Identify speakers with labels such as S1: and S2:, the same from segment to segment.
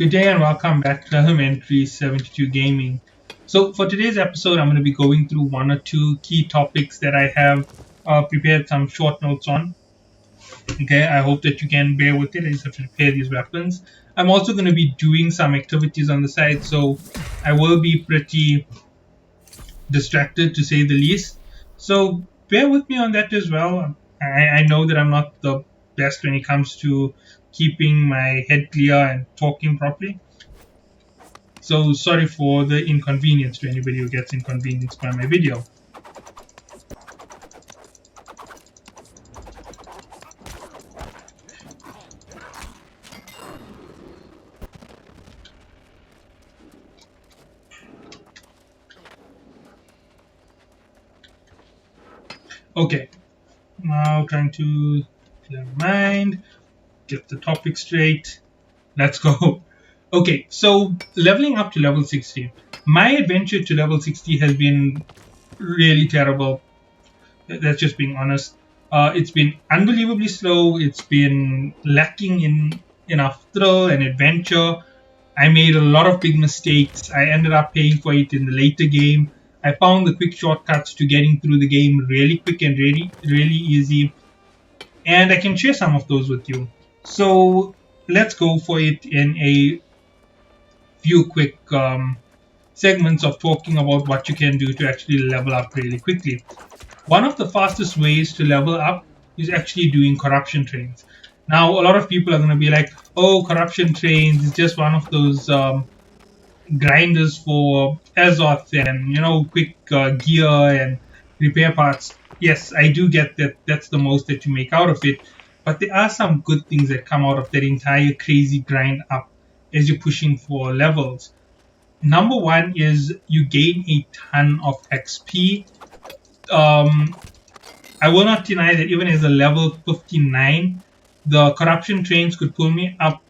S1: Good day and welcome back to Elementary 72 Gaming. So for today's episode, I'm going to be going through one or two key topics that I have prepared some short notes on. Okay, I hope that you can bear with it. I just have to prepare these weapons. I'm also going to be doing some activities on the side, so I will be pretty distracted to say the least. So bear with me on that as well. I know that I'm not the best when it comes to keeping my head clear and talking properly. So sorry for the inconvenience to anybody who gets inconvenienced by my video. Okay, now trying to clear my mind, get the topic straight. Let's go. Okay, so leveling up to level 60. My adventure to level 60 has been really terrible. That's just being honest. It's been unbelievably slow. It's been lacking in enough thrill and adventure. I made a lot of big mistakes. I ended up paying for it in the later game. I found the quick shortcuts to getting through the game really quick and really easy. And I can share some of those with you. So let's go for it in a few quick segments of talking about what you can do to actually level up really quickly. One of the fastest ways to level up is actually doing corruption trains. Now, a lot of people are going to be like, oh, corruption trains is just one of those grinders for Azoth and, quick gear and repair parts. Yes, I do get that that's the most that you make out of it, but there are some good things that come out of that entire crazy grind up as you're pushing for levels. Number one is you gain a ton of XP. I will not deny that even as a level 59, the corruption trains could pull me up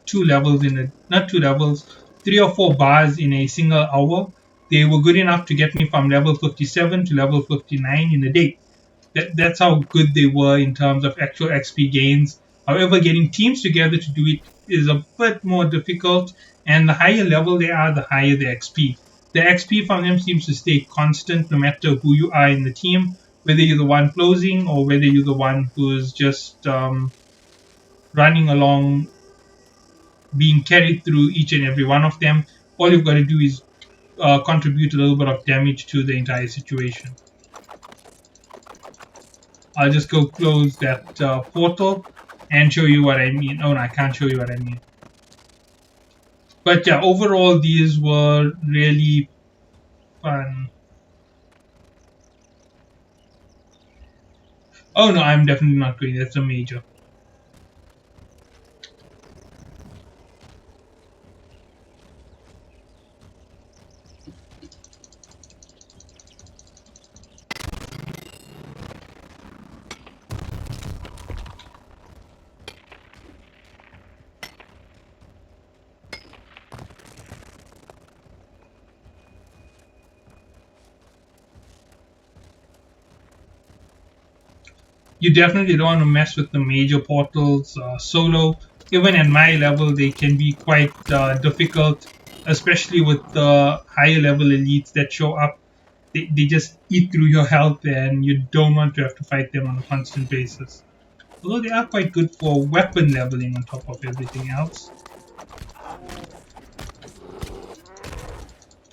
S1: two levels not two levels, 3 or 4 bars in a single hour. They were good enough to get me from level 57 to level 59 in a day. That's how good they were in terms of actual XP gains. However, getting teams together to do it is a bit more difficult, and the higher level they are, the higher the XP. The XP from them seems to stay constant no matter who you are in the team, whether you're the one closing or whether you're the one who's just running along, being carried through each and every one of them. All you've got to do is contribute a little bit of damage to the entire situation. I'll just go close that portal and show you what I mean. Oh no, I can't show you what I mean. But yeah, overall these were really fun. Oh no, I'm definitely not going. That's a major. You definitely don't want to mess with the major portals solo. Even at my level, they can be quite difficult, especially with the higher level elites that show up. They just eat through your health, and you don't want to have to fight them on a constant basis. Although they are quite good for weapon leveling on top of everything else.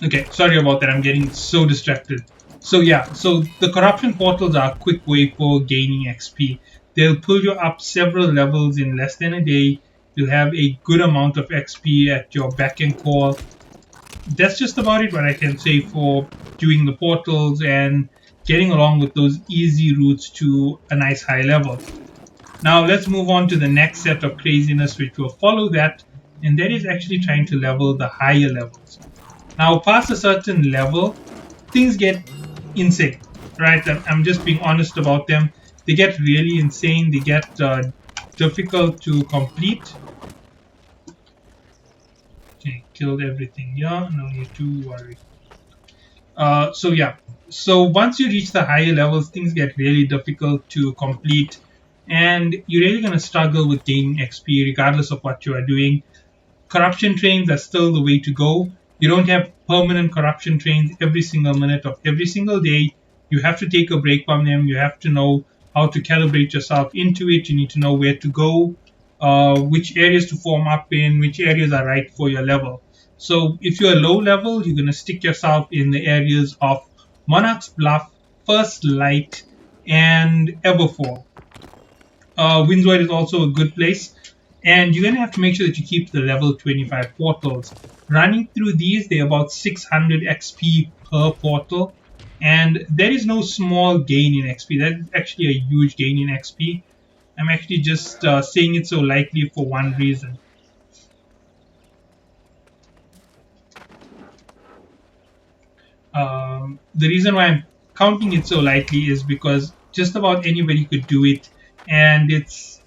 S1: Okay, sorry about that. I'm getting so distracted. So yeah, so the corruption portals are a quick way for gaining XP. They'll pull you up several levels in less than a day. You'll have a good amount of XP at your beck and call. That's just about it what I can say for doing the portals and getting along with those easy routes to a nice high level. Now let's move on to the next set of craziness which will follow that, and that is actually trying to level the higher levels. Now, past a certain level, things get insane, right? I'm just being honest about them. They get really insane. They get difficult to complete. Okay, killed everything. Yeah, no need to worry. So yeah, so once you reach the higher levels, things get really difficult to complete, and you're really gonna struggle with gaining XP regardless of what you are doing. corruption trains are still the way to go. You don't have permanent corruption trains every single minute of every single day. You have to take a break from them. You have to know how to calibrate yourself into it. You need to know where to go, which areas to form up in, which areas are right for your level. So if you're low level, you're going to stick yourself in the areas of Monarch's Bluff, First Light, and Everfall. Windswide is also a good place. And you're going to have to make sure that you keep the level 25 portals. Running through these, they're about 600 XP per portal. And there is no small gain in XP. That's actually a huge gain in XP. I'm actually just saying it so lightly for one reason. The reason why I'm counting it so lightly is because just about anybody could do it. And it's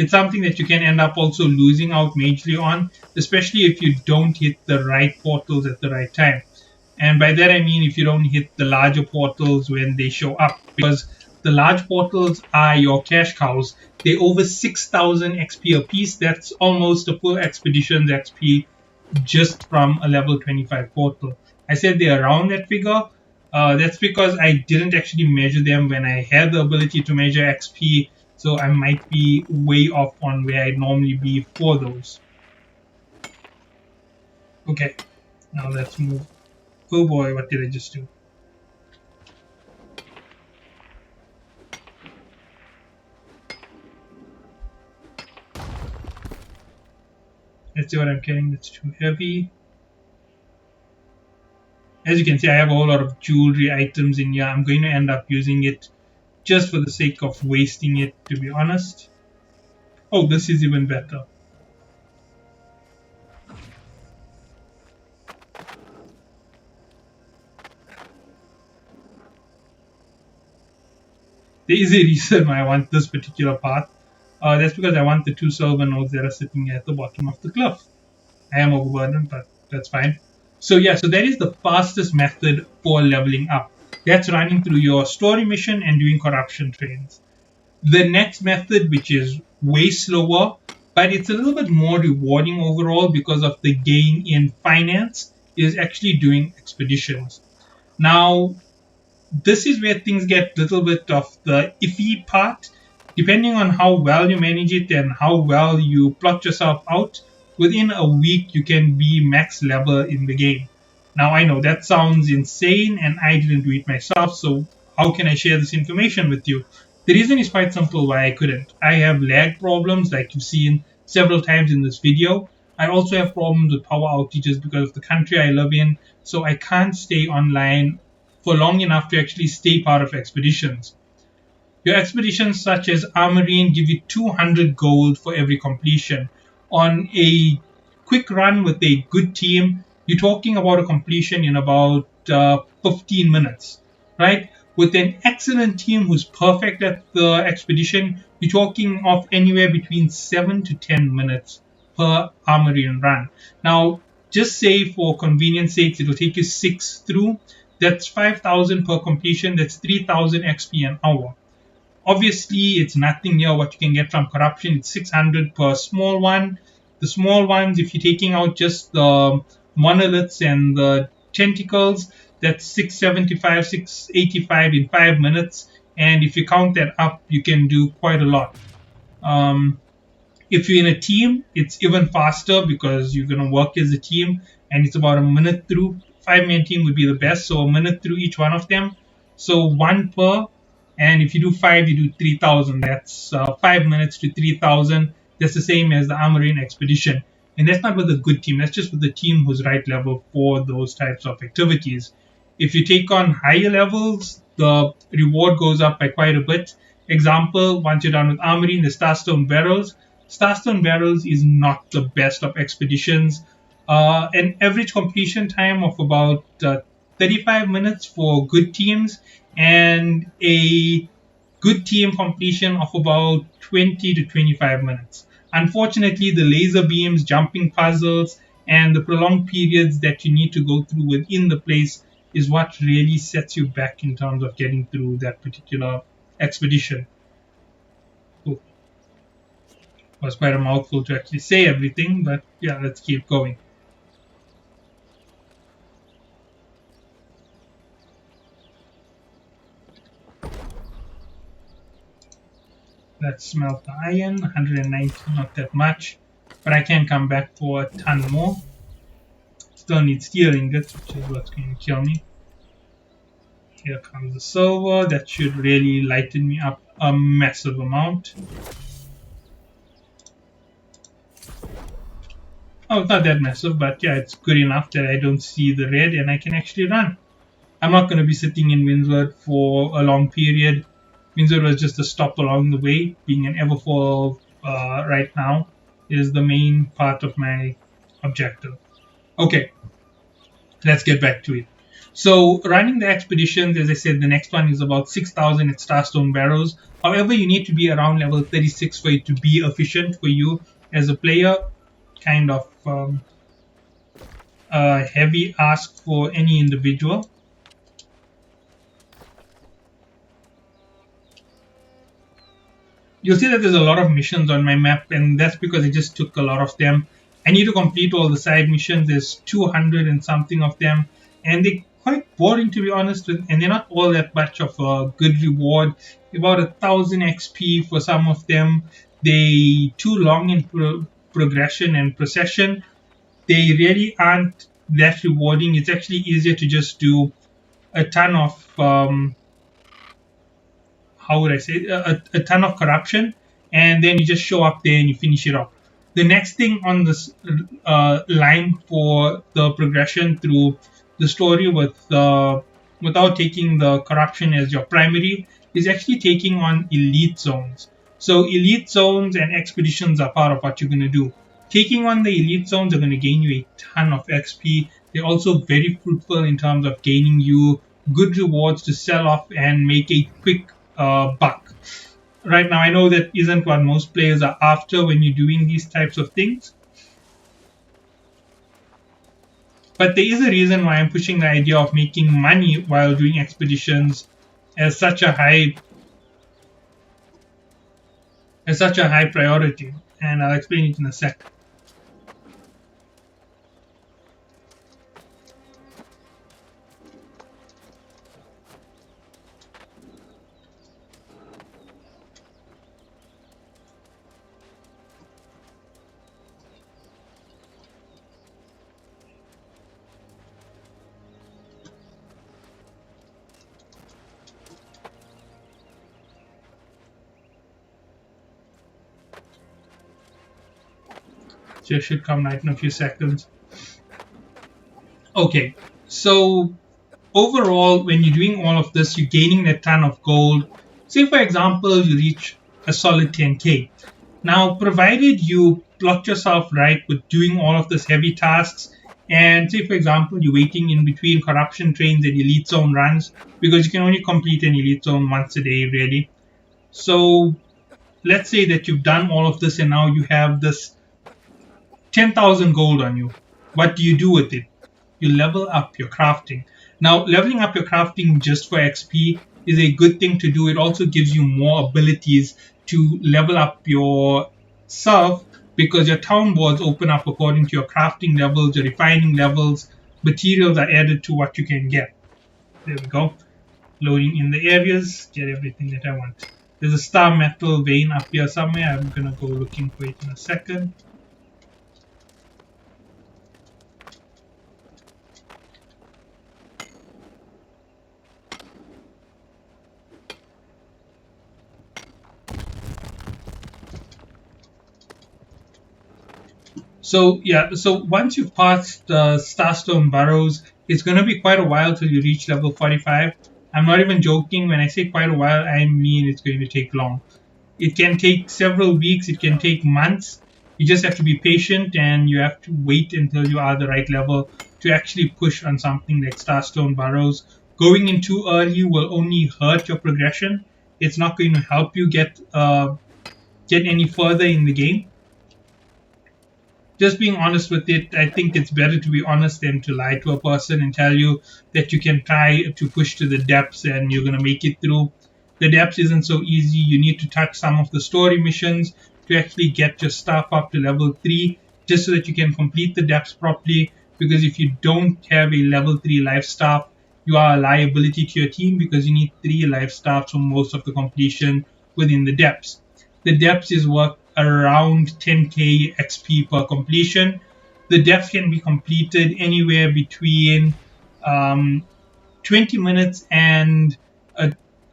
S1: something that you can end up also losing out majorly on, especially if you don't hit the right portals at the right time. And by that I mean if you don't hit the larger portals when they show up, because the large portals are your cash cows. They're over 6,000 XP a piece. That's almost a full expedition's XP just from a level 25 portal. I said they're around that figure. That's because I didn't actually measure them when I had the ability to measure XP, so I might be way off on where I'd normally be for those. Okay, now let's move. Oh boy, what did I just do? Let's see what I'm carrying that's too heavy. As you can see, I have a whole lot of jewelry items in here. I'm going to end up using it just for the sake of wasting it, to be honest. Oh, this is even better. There is a reason why I want this particular path. That's because I want the two silver nodes that are sitting at the bottom of the cliff. I am overburdened, but that's fine. So yeah, so that is the fastest method for leveling up. That's running through your story mission and doing corruption trains. The next method, which is way slower, but it's a little bit more rewarding overall because of the gain in finance, is actually doing expeditions. Now, this is where things get a little bit of the iffy part. Depending on how well you manage it and how well you plot yourself out, within a week you can be max level in the game. Now, I know that sounds insane and I didn't do it myself, so how can I share this information with you? The reason is quite simple why I couldn't. I have lag problems, like you've seen several times in this video. I also have problems with power outages because of the country I live in, so I can't stay online for long enough to actually stay part of expeditions. Your expeditions, such as Armorine, give you 200 gold for every completion. On a quick run with a good team, you're talking about a completion in about 15 minutes, right? With an excellent team who's perfect at the expedition, you're talking of anywhere between 7 to 10 minutes per Armorine run. Now, just say for convenience sakes, it'll take you 6 through. That's 5,000 per completion. That's 3,000 XP an hour. Obviously, it's nothing near what you can get from corruption. It's 600 per small one. The small ones, if you're taking out just the monoliths and the tentacles, that's 675, 685 in 5 minutes. And if you count that up, you can do quite a lot. Um, if you're in a team, it's even faster because you're going to work as a team and it's about a minute through. 5-man team would be the best, so a minute through each one of them. So one per, and if you do five, you do 3,000. That's 5 minutes to 3,000. That's the same as the Armorine expedition. And that's not with a good team, that's just with the team who's right level for those types of activities. If you take on higher levels, the reward goes up by quite a bit. Example, once you're done with Armory, the Starstone Barrels. Starstone Barrels is not the best of expeditions. An average completion time of about 35 minutes for good teams, and a good team completion of about 20 to 25 minutes. Unfortunately, the laser beams, jumping puzzles, and the prolonged periods that you need to go through within the place is what really sets you back in terms of getting through that particular expedition. Oh, Was quite a mouthful to actually say everything, but yeah, let's keep going. Let's smelt the iron, 190, not that much, but I can come back for a ton more. Still need steel ingots, which is what's going to kill me. Here comes the silver. That should really lighten me up a massive amount. Oh, it's not that massive, but yeah, it's good enough that I don't see the red and I can actually run. I'm not going to be sitting in Windsor for a long period. Windsor was just a stop along the way. Being an Everfall right now is the main part of my objective. Okay, let's get back to it. So, running the expeditions, as I said, the next one is about 6,000 at Starstone Barrows. However, you need to be around level 36 for it to be efficient for you as a player. Kind of a heavy ask for any individual. You'll see that there's a lot of missions on my map, and that's because I just took a lot of them. I need to complete all the side missions. There's 200 and something of them, and they're quite boring to be honest, and they're not all that much of a good reward. About 1,000 XP for some of them. They too long in progression and procession. They really aren't that rewarding. It's actually easier to just do a ton of how would I say a ton of corruption, and then you just show up there and you finish it off. The next thing on this line for the progression through the story without taking the corruption as your primary is actually taking on elite zones. So elite zones and expeditions are part of what you're going to do. Taking on the elite zones are going to gain you a ton of XP. They're also very fruitful in terms of gaining you good rewards to sell off and make a quick buck. Right now, I know that isn't what most players are after when you're doing these types of things, but there is a reason why I'm pushing the idea of making money while doing expeditions as such a high priority, and I'll explain it in a sec. Just should come right in a few seconds. Okay, so overall, when you're doing all of this, you're gaining a ton of gold. Say, for example, you reach a solid 10k. Now, provided you plot yourself right with doing all of this heavy tasks, and say, for example, you're waiting in between corruption trains and elite zone runs, because you can only complete an elite zone once a day, really. So, let's say that you've done all of this and now you have this 10,000 gold on you. What do you do with it? You level up your crafting. Now, leveling up your crafting just for XP is a good thing to do. It also gives you more abilities to level up your self because your town boards open up according to your crafting levels, your refining levels. Materials are added to what you can get. There we go. Loading in the areas, get everything that I want. There's a star metal vein up here somewhere. I'm gonna go looking for it in a second. So yeah, so once you've passed Starstone Burrows, it's going to be quite a while till you reach level 45. I'm not even joking. When I say quite a while, I mean it's going to take long. It can take several weeks, it can take months. You just have to be patient and you have to wait until you are the right level to actually push on something like Starstone Burrows. Going in too early will only hurt your progression. It's not going to help you get any further in the game. Just being honest with it, I think it's better to be honest than to lie to a person and tell you that you can try to push to the depths and you're going to make it through. The depths isn't so easy. You need to touch some of the story missions to actually get your stuff up to level 3, just so that you can complete the depths properly. Because if you don't have a level 3 life staff, you are a liability to your team, because you need 3 life staffs for most of the completion within the depths. The depths is worth around 10k XP per completion. The depths can be completed anywhere between um, 20 minutes and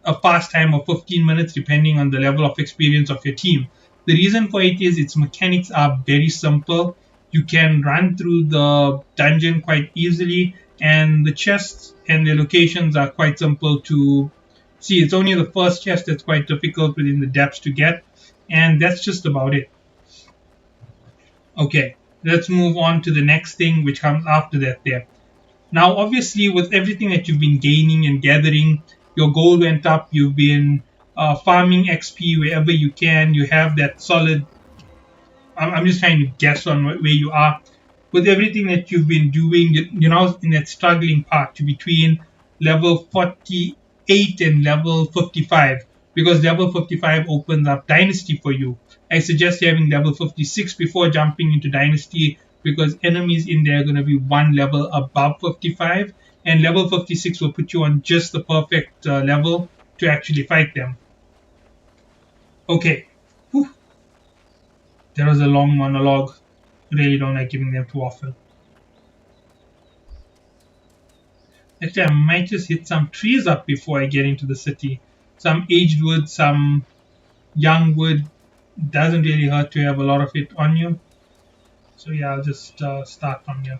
S1: a fast time of 15 minutes, depending on the level of experience of your team. The reason for it is its mechanics are very simple. You can run through the dungeon quite easily, and the chests and the locations are quite simple to see. It's only the first chest that's quite difficult within the depths to get, and that's just about it. Okay, let's move on to the next thing, which comes after that there. Now, obviously, with everything that you've been gaining and gathering, your gold went up. You've been farming XP wherever you can. You have that solid. I'm just trying to guess on where you are. With everything that you've been doing, you're now in that struggling part to between level 48 and level 55, because level 55 opens up Dynasty for you. I suggest having level 56 before jumping into Dynasty, because enemies in there are going to be one level above 55, and level 56 will put you on just the perfect level to actually fight them. Okay. Whew. There was a long monologue. Really don't like giving them too often. Actually, I might just hit some trees up before I get into the city. Some aged wood, some young wood. Doesn't really hurt to have a lot of it on you. So yeah, I'll just start from here.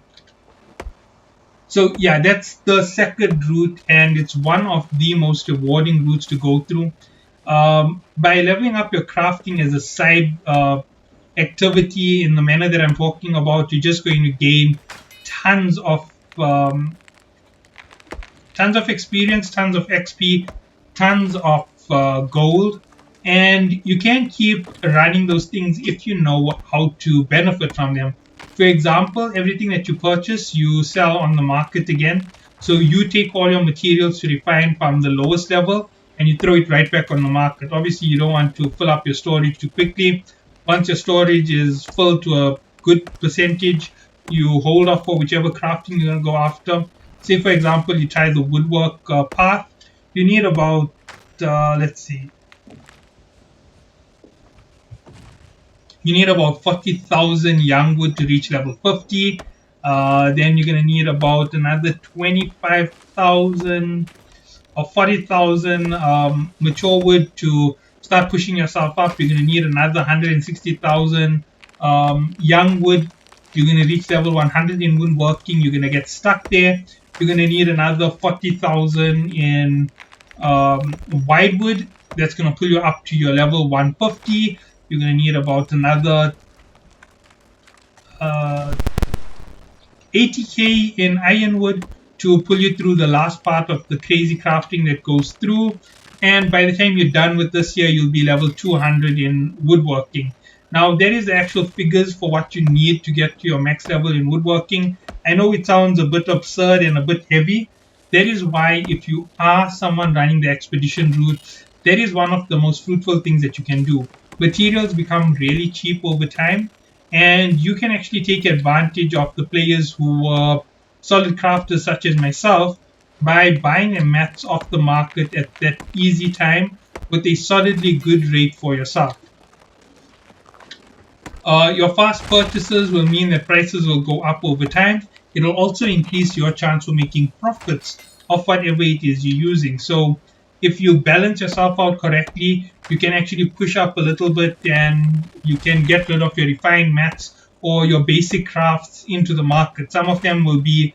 S1: So yeah, that's the second route, and it's one of the most rewarding routes to go through. By leveling up your crafting as a side activity in the manner that I'm talking about, you're just going to gain tons of um, tons of experience, tons of XP, tons of gold, and you can keep running those things if you know how to benefit from them. For example, everything that you purchase, you sell on the market again. So you take all your materials to refine from the lowest level and you throw it right back on the market. Obviously, you don't want to fill up your storage too quickly. Once your storage is filled to a good percentage, you hold off for whichever crafting you're going to go after. Say, for example, you try the woodwork path. You need about, let's see, you need about 40,000 young wood to reach level 50. Then you're going to need about another 25,000 or 40,000 mature wood to start pushing yourself up. You're going to need another 160,000 young wood. You're going to reach level 100 in woodworking. You're going to get stuck there. You're going to need another 40,000 in wide wood. That's going to pull you up to your level 150. You're going to need about another uh, 80k in ironwood to pull you through the last part of the crazy crafting that goes through. And by the time you're done with this here, you'll be level 200 in woodworking. Now, there is the actual figures for what you need to get to your max level in woodworking. I know it sounds a bit absurd and a bit heavy. That is why, if you are someone running the expedition route, that is one of the most fruitful things that you can do. Materials become really cheap over time, and you can actually take advantage of the players who are solid crafters such as myself by buying a mats off the market at that easy time with a solidly good rate for yourself. Your fast purchases will mean that prices will go up over time. It will also increase your chance of making profits of whatever it is you're using. So if you balance yourself out correctly, you can actually push up a little bit and you can get rid of your refined mats or your basic crafts into the market. Some of them will be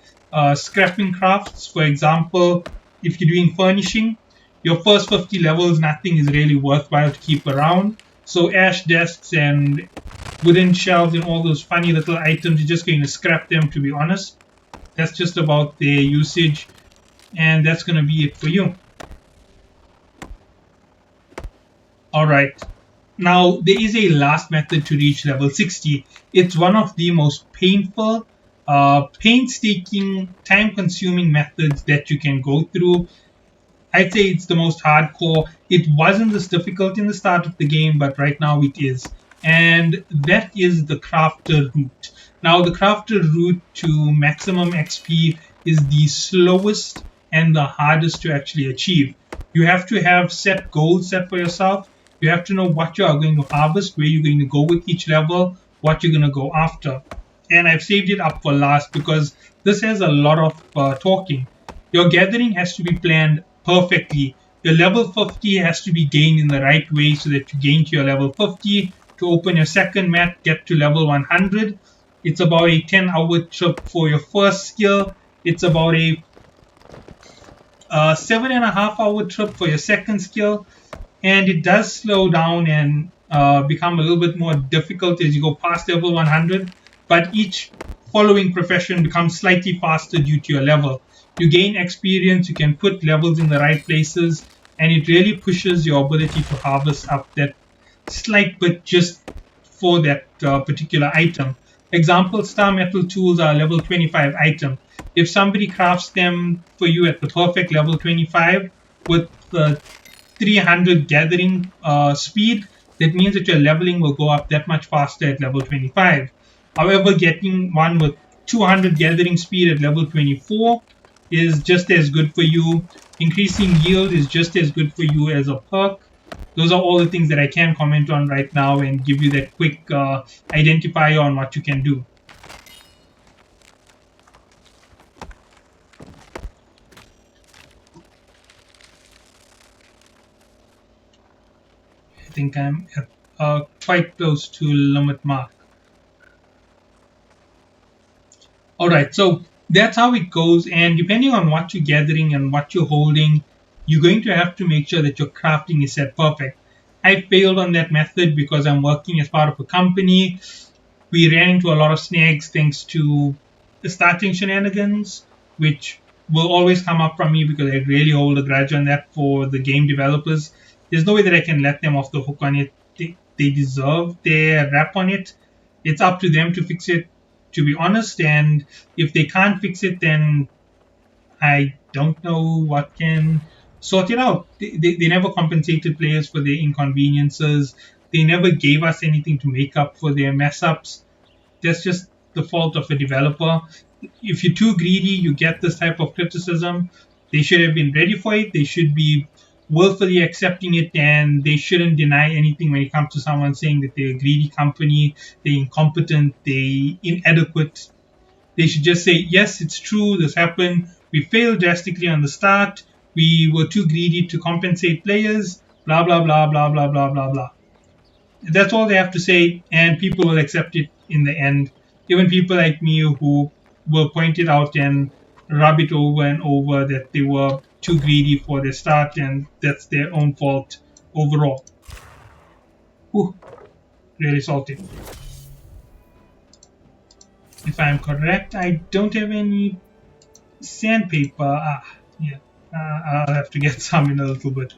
S1: scrapping crafts. For example, if you're doing furnishing, your first 50 levels, nothing is really worthwhile to keep around. So ash desks and wooden shelves and all those funny little items, you're just going to scrap them, to be honest. That's just about their usage, and that's going to be it for you. Alright, now there is a last method to reach level 60. It's one of the most painful, painstaking, time-consuming methods that you can go through. I'd say it's the most hardcore. It wasn't this difficult in the start of the game, but right now it is. and that is the crafter route. Now, the crafter route to maximum XP is the slowest and the hardest to actually achieve. You have to have set goals set for yourself. You have to know what you are going to harvest, where you're going to go with each level, what you're going to go after. And I've saved it up for last because this has a lot of talking. Your gathering has to be planned perfectly. Your level 50 has to be gained in the right way so that you gain to your level 50 to open your second mat, get to level 100. It's about a 10-hour trip for your first skill. It's about a 7.5-hour trip for your second skill, and it does slow down and become a little bit more difficult as you go past level 100. But each following profession becomes slightly faster due to your level. You gain experience, you can put levels in the right places, and it really pushes your ability to harvest up that slight bit just for that particular item. Example, star metal tools are a level 25 item. If somebody crafts them for you at the perfect level 25 with 300 gathering speed, that means that your leveling will go up that much faster at level 25. However, getting one with 200 gathering speed at level 24 is just as good for you. Increasing yield is just as good for you as a perk. Those are all the things that I can comment on right now and give you that quick identifier on what you can do. I think I'm at, quite close to limit mark. All right, so that's how it goes. And depending on what you're gathering and what you're holding, you're going to have to make sure that your crafting is set perfect. I failed on that method because I'm working as part of a company. We ran into a lot of snags thanks to the starting shenanigans, which will always come up from me because I really hold a grudge on that for the game developers. There's no way that I can let them off the hook on it. They deserve their rap on it. It's up to them to fix it, to be honest. And if they can't fix it, then I don't know what can sort it out. They never compensated players for their inconveniences. They never gave us anything to make up for their mess ups. That's just the fault of a developer. If you're too greedy, you get this type of criticism. They should have been ready for it. They should be willfully accepting it, and they shouldn't deny anything when it comes to someone saying that they're a greedy company, they're incompetent, they're inadequate. They should just say, yes, it's true, this happened. We failed drastically on the start. We were too greedy to compensate players, blah, blah, blah, blah, blah, blah, blah, blah. That's all they have to say, and people will accept it in the end. Even people like me who will point it out and rub it over and over that they were too greedy for their start, and that's their own fault overall. Whew, really salty. If I'm correct, I don't have any sandpaper. Yeah. I'll have to get some in a little bit.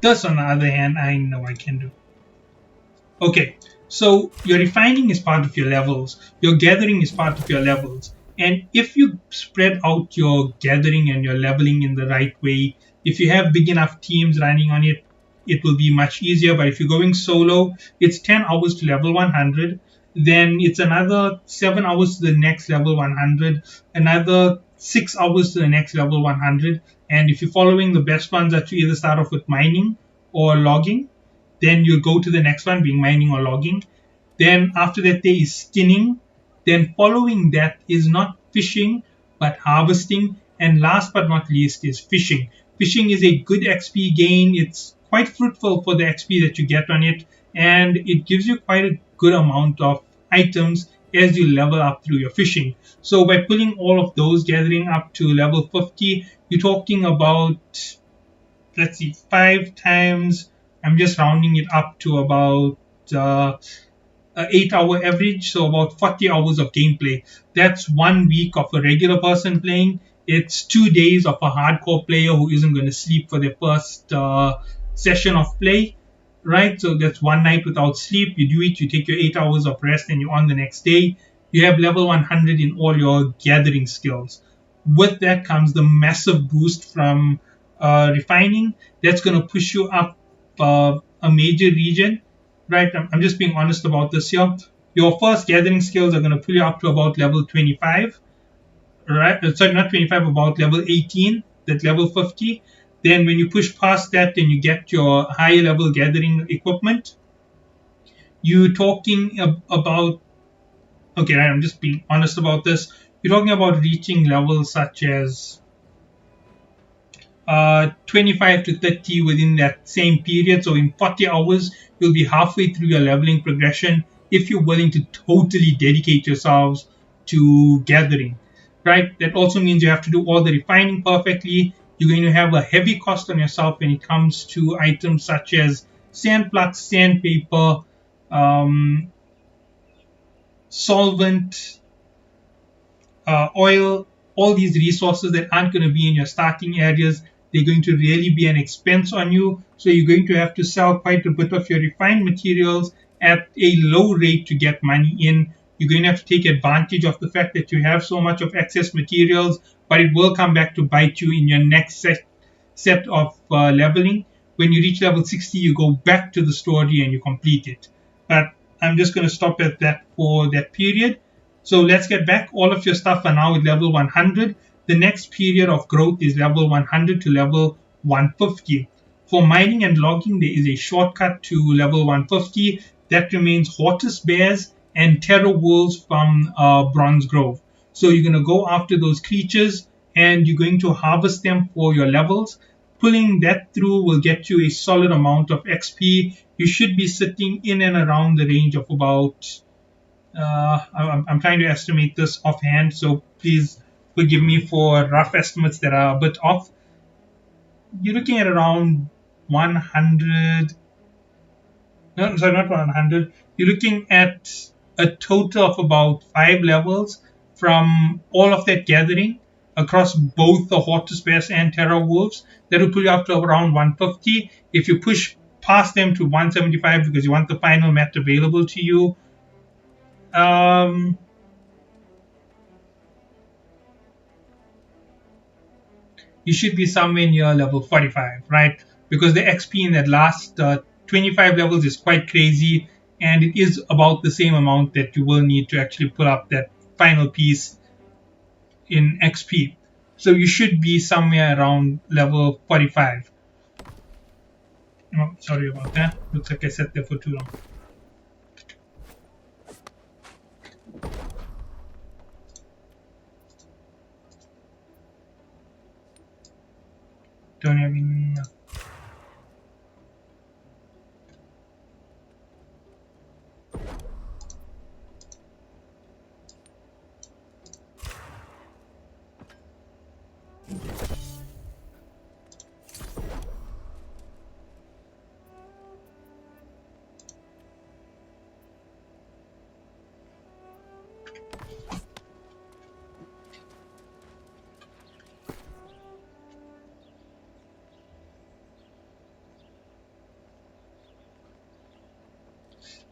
S1: This, on the other hand, I know I can do. Okay, so your refining is part of your levels, your gathering is part of your levels. And if you spread out your gathering and your leveling in the right way, if you have big enough teams running on it, it will be much easier. But if you're going solo, it's 10 hours to level 100, then it's another 7 hours to the next level 100, another 6 hours to the next level 100. And if you're following the best ones, that you either start off with mining or logging, then you go to the next one, being mining or logging. Then after that, there is skinning. Then following that is not fishing, but harvesting. And last but not least is fishing. Fishing is a good XP gain. It's quite fruitful for the XP that you get on it. And it gives you quite a good amount of items as you level up through your fishing. So by pulling all of those gathering up to level 50, you're talking about, let's see, 5 times, I'm just rounding it up to about 8 hour average, so about 40 hours of gameplay. That's 1 week of a regular person playing. It's 2 days of a hardcore player who isn't going to sleep for their first session of play, right? So that's one night without sleep. You do it, you take your 8 hours of rest, and you're on the next day. You have level 100 in all your gathering skills. With that comes the massive boost from refining. That's going to push you up a major region, right? I'm just being honest about this here. Your first gathering skills are going to pull you up to about level 25, right? Sorry, not 25, about level 18, that level 50. Then when you push past that, then you get your higher level gathering equipment. You talking about, okay, I'm just being honest about this. You're talking about reaching levels such as 25 to 30 within that same period. So in 40 hours, you'll be halfway through your leveling progression if you're willing to totally dedicate yourselves to gathering, right? That also means you have to do all the refining perfectly. You're going to have a heavy cost on yourself when it comes to items such as sandflux, sandpaper, um, solvent, oil, all these resources that aren't going to be in your starting areas, they're going to really be an expense on you. So you're going to have to sell quite a bit of your refined materials at a low rate to get money in. You're going to have to take advantage of the fact that you have so much of excess materials, but it will come back to bite you in your next set of leveling. When you reach level 60, you go back to the story and you complete it. But I'm just going to stop at that for that period. So let's get back. All of your stuff are now at level 100. The next period of growth is level 100 to level 150. For mining and logging, there is a shortcut to level 150 that remains Hortus Bears and Terror Wolves from Bronze Grove. So you're going to go after those creatures and you're going to harvest them for your levels. Pulling that through will get you a solid amount of XP. You should be sitting in and around the range of about I'm trying to estimate this offhand, so please forgive me for rough estimates that are a bit off. You're looking at around 100. No, sorry, not 100. You're looking at a total of about 5 levels from all of that gathering across both the Hortus Bears and Terror Wolves. That will pull you up to around 150. If you push past them to 175 because you want the final mat available to you, um, you should be somewhere near level 45, right? Because the XP in that last 25 levels is quite crazy, and it is about the same amount that you will need to actually pull up that final piece in XP. So you should be somewhere around level 45. Oh, sorry about that. Looks like I sat there for too long. Don't have any.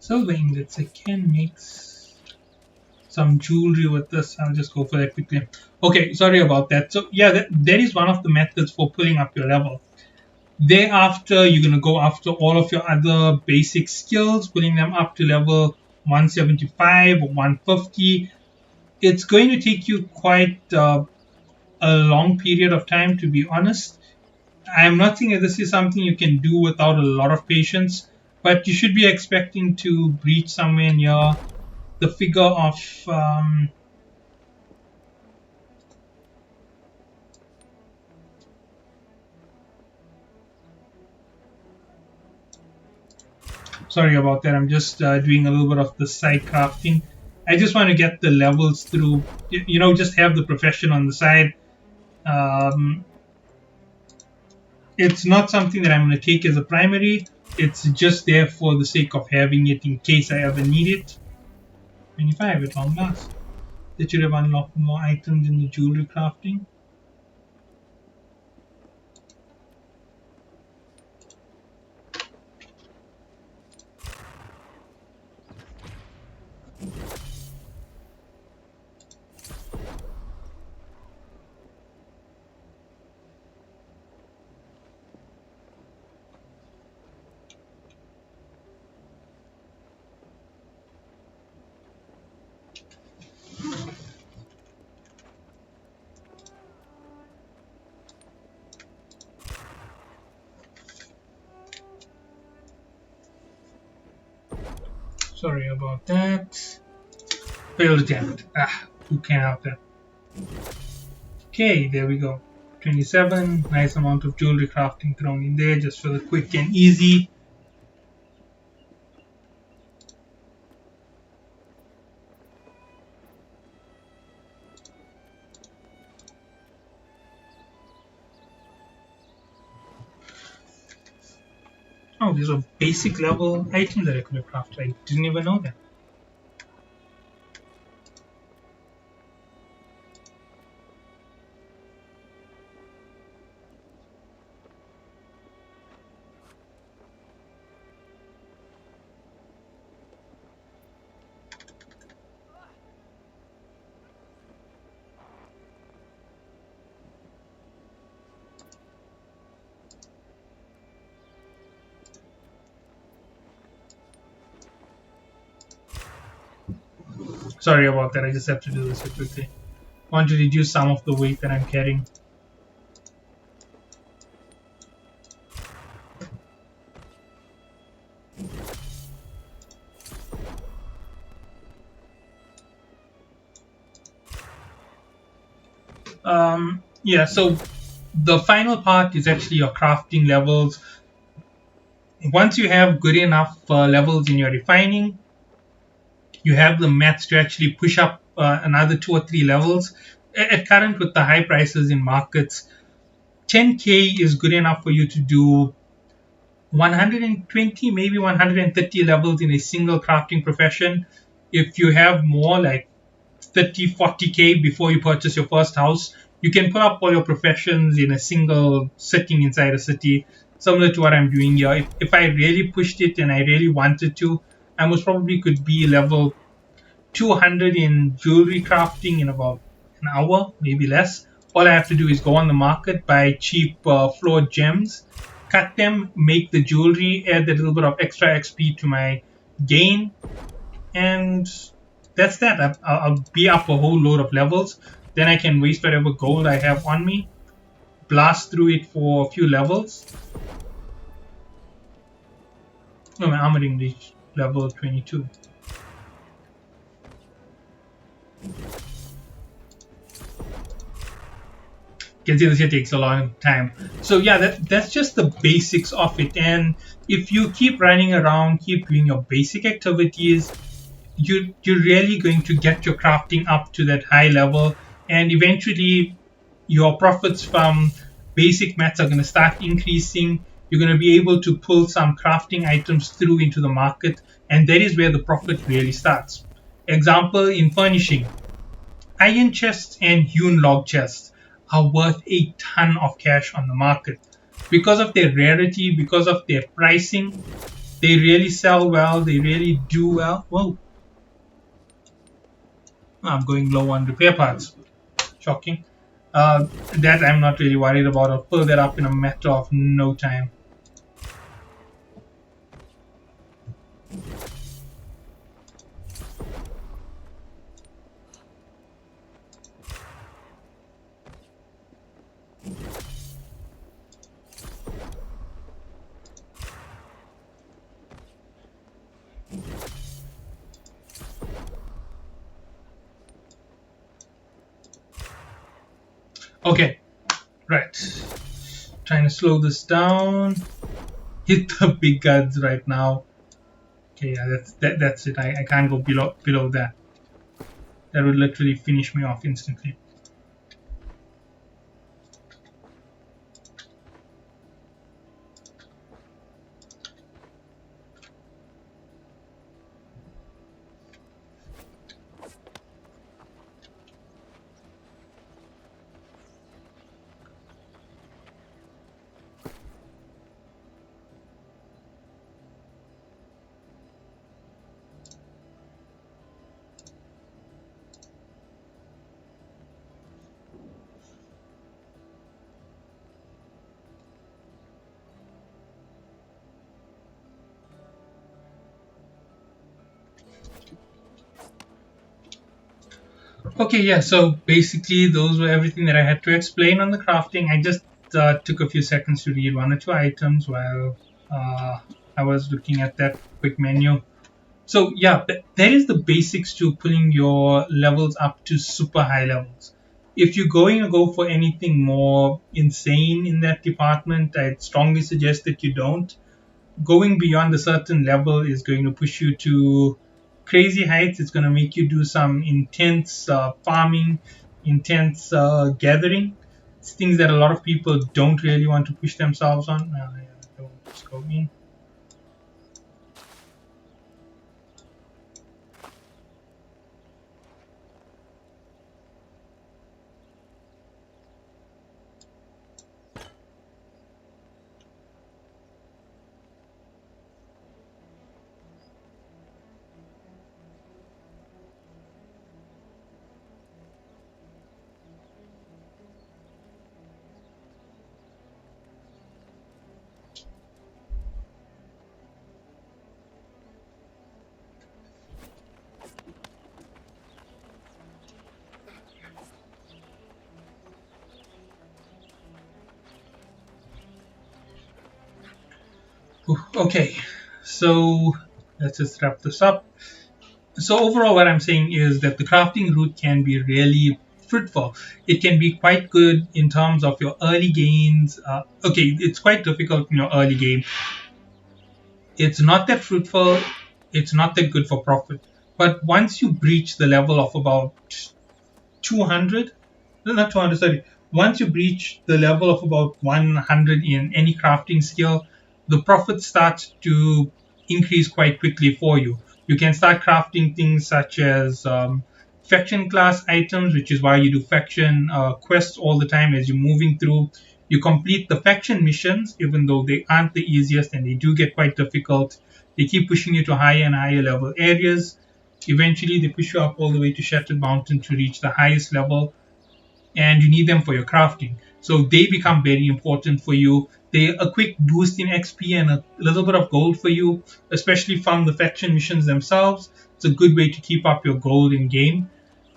S1: Silver ingots. I can make some jewelry with this. I'll just go for that quickly. Okay, sorry about that. So yeah, that is one of the methods for pulling up your level. Thereafter, you're going to go after all of your other basic skills, putting them up to level 175 or 150. It's going to take you quite a long period of time, to be honest. I'm not saying that this is something you can do without a lot of patience, but you should be expecting to reach somewhere near the figure of sorry about that. I'm just doing a little bit of the side crafting. I just want to get the levels through, just have the profession on the side. Um, it's not something that I'm going to take as a primary. It's just there for the sake of having it in case I ever need it. 25 at long last. That should have unlocked more items in the jewelry crafting. Sorry about that. Failed attempt. Ah, who can help that? Okay, there we go. 27. Nice amount of jewelry crafting thrown in there just for the quick and easy. Oh, these are basic level items that I could have crafted. I didn't even know that. Sorry about that. I just have to do this quickly. Want to reduce some of the weight that I'm carrying. Yeah, so the final part is actually your crafting levels. Once you have good enough levels in your refining, you have the mats to actually push up another 2 or 3 levels. At current, with the high prices in markets, 10k is good enough for you to do 120, maybe 130 levels in a single crafting profession. If you have more, like 30, 40k before you purchase your first house, you can put up all your professions in a single sitting inside a city, similar to what I'm doing here. If I really pushed it and I really wanted to, I most probably could be level 200 in jewelry crafting in about an hour, maybe less. All I have to do is go on the market, buy cheap flawed gems, cut them, make the jewelry, add a little bit of extra XP to my gain, and that's that. I'll be up a whole load of levels. Then I can waste whatever gold I have on me, blast through it for a few levels. No, my armoring reached level 22. Can see this here takes a long time. So yeah, that's just the basics of it. And if you keep running around, keep doing your basic activities, you're really going to get your crafting up to that high level, and eventually your profits from basic mats are going to start increasing. You're going to be able to pull some crafting items through into the market, and that is where the profit really starts. Example, in furnishing, iron chests and hewn log chests are worth a ton of cash on the market. Because of their rarity, because of their pricing, they really sell well, they really do well. Whoa, I'm going low on repair parts. Shocking. That I'm not really worried about. I'll pull that up in a matter of no time. Okay, right. Trying to slow this down. Hit the big guns right now. Okay, yeah, that's it. I can't go below that. That would literally finish me off instantly. Okay, yeah, so basically those were everything that I had to explain on the crafting. I just took a few seconds to read 1 or 2 items while I was looking at that quick menu. So yeah, that is the basics to pulling your levels up to super high levels. If you're going to go for anything more insane in that department, I'd strongly suggest that you don't. Going beyond a certain level is going to push you to crazy heights. It's going to make you do some intense farming, intense gathering. It's things that a lot of people don't really want to push themselves on. Let's go in. Okay, so let's just wrap this up. So overall, what I'm saying is that the crafting route can be really fruitful. It can be quite good in terms of your early gains. Okay, it's quite difficult in your early game. It's not that fruitful. It's not that good for profit. But once you breach the level of about 200, no, not 200, sorry. Once you breach the level of about 100 in any crafting skill, the profit starts to increase quite quickly for you. You can start crafting things such as faction class items, which is why you do faction quests all the time as you're moving through. You complete the faction missions, even though they aren't the easiest and they do get quite difficult. They keep pushing you to higher and higher level areas. Eventually, they push you up all the way to Shattered Mountain to reach the highest level, and you need them for your crafting. So they become very important for you. They a quick boost in XP and a little bit of gold for you, especially from the faction missions themselves. It's a good way to keep up your gold in game,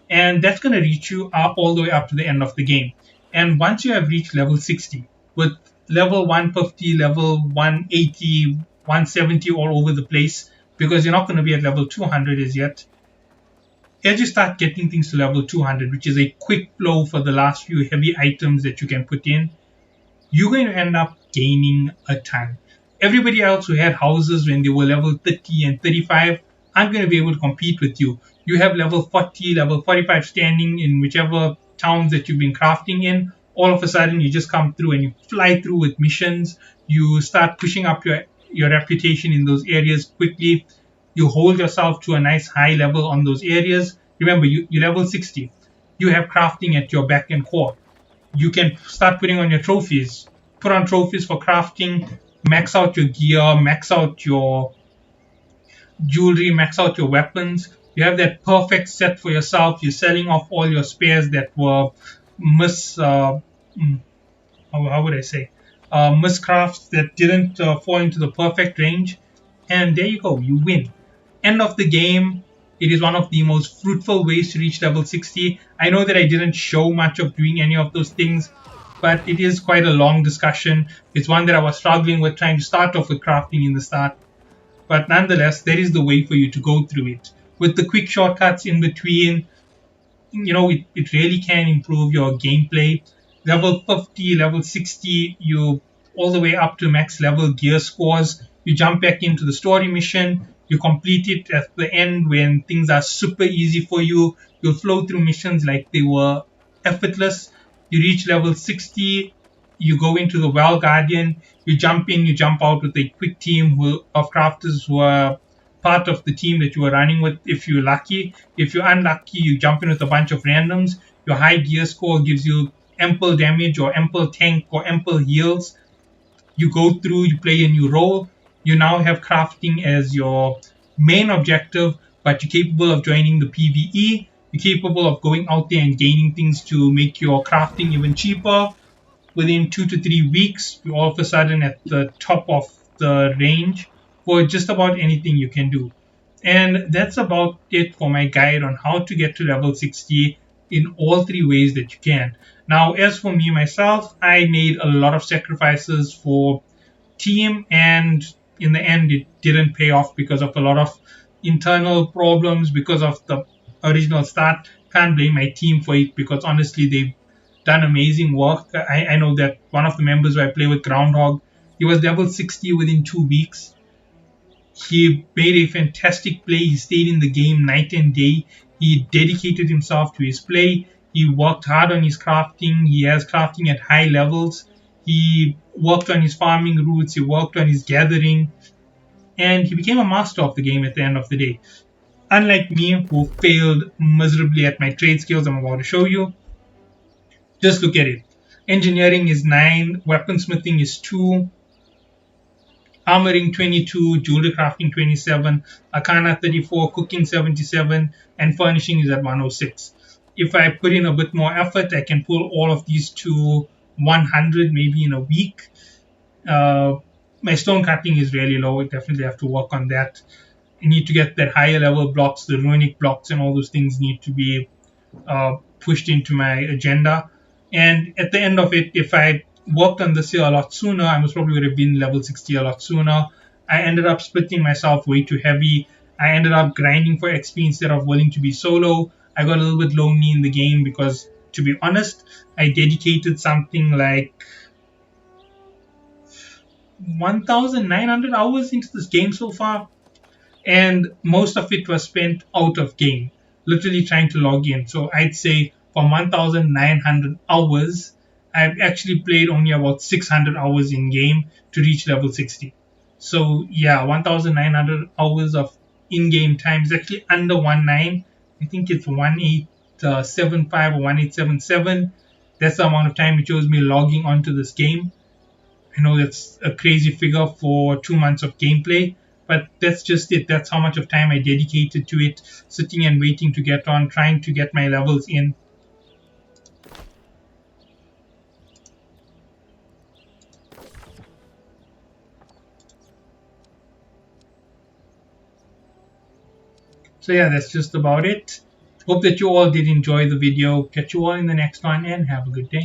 S1: and that's going to reach you up all the way up to the end of the game. And once you have reached level 60, with level 150, level 180, 170 all over the place, because you're not going to be at level 200 as yet, as you start getting things to level 200, which is a quick flow for the last few heavy items that you can put in, you're going to end up gaining a ton. Everybody else who had houses when they were level 30 and 35 aren't going to be able to compete with you. You have level 40, level 45 standing in whichever towns that you've been crafting in. All of a sudden, you just come through and you fly through with missions. You start pushing up your reputation in those areas quickly. You hold yourself to a nice high level on those areas. Remember, you level 60. You have crafting at your back and core. You can start putting on your trophies. Put on trophies for crafting, max out your gear, max out your jewelry, max out your weapons. You have that perfect set for yourself. You're selling off all your spares that were mis mm, how would I say miscrafts that didn't fall into the perfect range, and there you go, you win. End of the game. It is one of the most fruitful ways to reach level 60. I know that I didn't show much of doing any of those things, but it is quite a long discussion. It's one that I was struggling with trying to start off with crafting in the start, but nonetheless, there is the way for you to go through it with the quick shortcuts in between. It really can improve your gameplay. Level 50, level 60, you all the way up to max level gear scores. You jump back into the story mission. You complete it at the end when things are super easy for you. You'll flow through missions like they were effortless. You reach level 60, you go into the Well Guardian, you jump in, you jump out with a quick team of crafters who are part of the team that you were running with if you're lucky. If you're unlucky, you jump in with a bunch of randoms. Your high gear score gives you ample damage or ample tank or ample heals. You go through, you play a new role. You now have crafting as your main objective, but you're capable of joining the PvE. You're capable of going out there and gaining things to make your crafting even cheaper. Within 2 to 3 weeks, you're all of a sudden at the top of the range for just about anything you can do. And that's about it for my guide on how to get to level 60 in all three ways that you can. Now, as for me myself, I made a lot of sacrifices for team, and in the end, it didn't pay off because of a lot of internal problems because of the original start. Can't blame my team for it because honestly, they've done amazing work. I know that one of the members who I play with, Groundhog, he was level 60 within 2 weeks. He made a fantastic play. He stayed in the game night and day. He dedicated himself to his play. He worked hard on his crafting. He has crafting at high levels. He worked on his farming routes. He worked on his gathering. And he became a master of the game at the end of the day. Unlike me, who failed miserably at my trade skills, I'm about to show you. Just look at it. Engineering is 9, weaponsmithing is 2, armoring 22, jewelry crafting 27, arcana 34, cooking 77, and furnishing is at 106. If I put in a bit more effort, I can pull all of these to 100 maybe in a week. Uh, my stone cutting is really low. I definitely have to work on that. I need to get that higher level blocks, the runic blocks, and all those things need to be pushed into my agenda. And at the end of it, if I worked on this year a lot sooner, I most probably would have been level 60 a lot sooner. I ended up splitting myself way too heavy. I ended up grinding for XP instead of willing to be solo. I got a little bit lonely in the game because, to be honest, I dedicated something like 1,900 hours into this game so far, and most of it was spent out of game, literally trying to log in. So I'd say from 1,900 hours, I've actually played only about 600 hours in game to reach level 60. So yeah, 1,900 hours of in-game time is actually under 19. I think it's 1875 or 1877. That's the amount of time it shows me logging onto this game. I know that's a crazy figure for 2 months of gameplay, but that's just it. That's how much of time I dedicated to it, sitting and waiting to get on, trying to get my levels in. So yeah, that's just about it. Hope that you all did enjoy the video. Catch you all in the next one and have a good day.